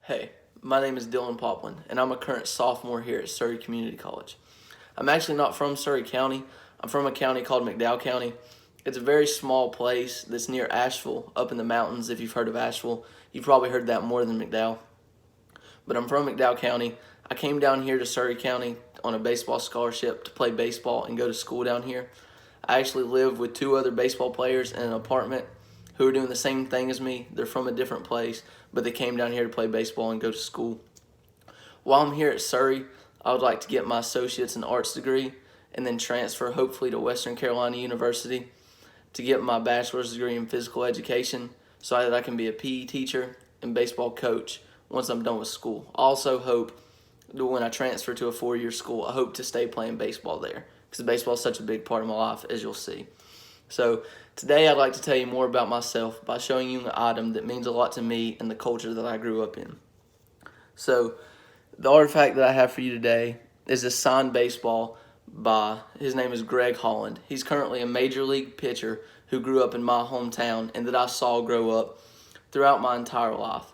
Hey, my name is Dylan Poplin, and I'm a current sophomore here at Surrey Community College. I'm actually not from Surrey County. I'm from a county called McDowell County. It's a very small place that's near Asheville, up in the mountains. If you've heard of Asheville, you've probably heard that more than McDowell. But I'm from McDowell County. I came down here to Surrey County on a baseball scholarship to play baseball and go to school down here. I actually live with two other baseball players in an apartment who are doing the same thing as me. They're from a different place, but they came down here to play baseball and go to school. While I'm here at Surrey, I would like to get my associate's in arts degree and then transfer hopefully to Western Carolina University to get my bachelor's degree in physical education so that I can be a PE teacher and baseball coach once I'm done with school. I also hope that when I transfer to a four-year school, I hope to stay playing baseball there because baseball is such a big part of my life, as you'll see. So today I'd like to tell you more about myself by showing you an item that means a lot to me and the culture that I grew up in. So the artifact that I have for you today is a signed baseball by, his name is Greg Holland. He's currently a major league pitcher who grew up in my hometown and that I saw grow up throughout my entire life.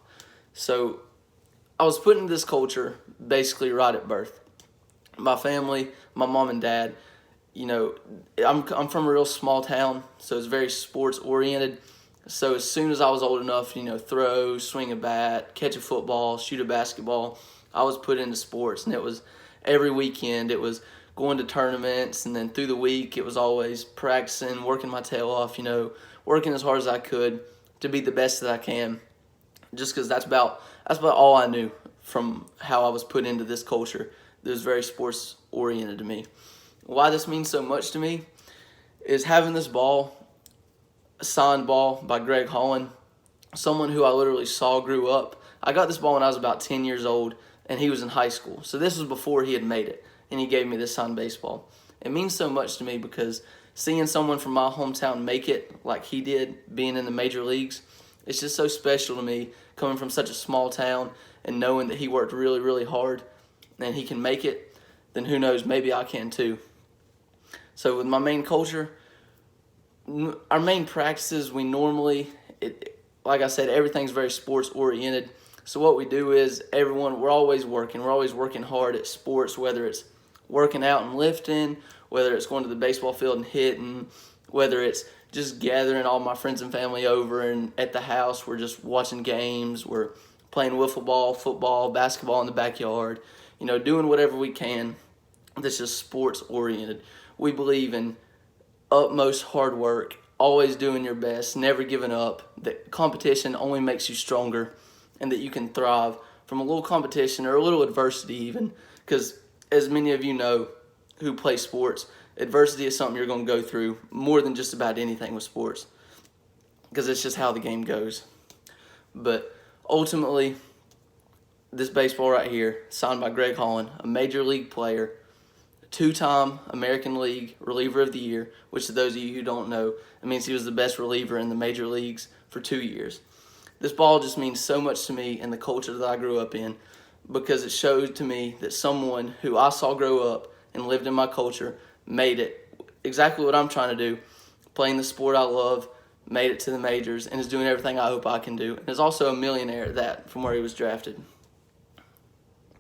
So I was put into this culture basically right at birth. My family, my mom and dad, I'm from a real small town, so it's very sports oriented. So as soon as I was old enough, throw, swing a bat, catch a football, shoot a basketball, I was put into sports, and it was every weekend. It was going to tournaments, and then through the week, it was always practicing, working my tail off, working as hard as I could to be the best that I can. Just because that's about all I knew from how I was put into this culture that was very sports oriented to me. Why this means so much to me is having this ball, a signed ball by Greg Holland, someone who I literally saw grew up. I got this ball when I was about 10 years old, and he was in high school. So this was before he had made it, and he gave me this signed baseball. It means so much to me because seeing someone from my hometown make it like he did, being in the major leagues, it's just so special to me coming from such a small town and knowing that he worked really, really hard and he can make it, then who knows, maybe I can too. So with my main culture, our main practices, we normally, like I said, everything's very sports oriented. So what we do is we're always working hard at sports, whether it's working out and lifting, whether it's going to the baseball field and hitting, whether it's just gathering all my friends and family over and at the house, we're just watching games, we're playing wiffle ball, football, basketball in the backyard, doing whatever we can that's just sports oriented. We believe in utmost hard work, always doing your best, never giving up, that competition only makes you stronger, and that you can thrive from a little competition or a little adversity even, because as many of you know who play sports, adversity is something you're going to go through more than just about anything with sports, because it's just how the game goes. But ultimately, this baseball right here, signed by Greg Holland, a major league player, two-time American League Reliever of the Year, which to those of you who don't know, it means he was the best reliever in the major leagues for 2 years. This ball just means so much to me and the culture that I grew up in because it showed to me that someone who I saw grow up and lived in my culture made it exactly what I'm trying to do, playing the sport I love, made it to the majors, and is doing everything I hope I can do, and is also a millionaire at that from where he was drafted.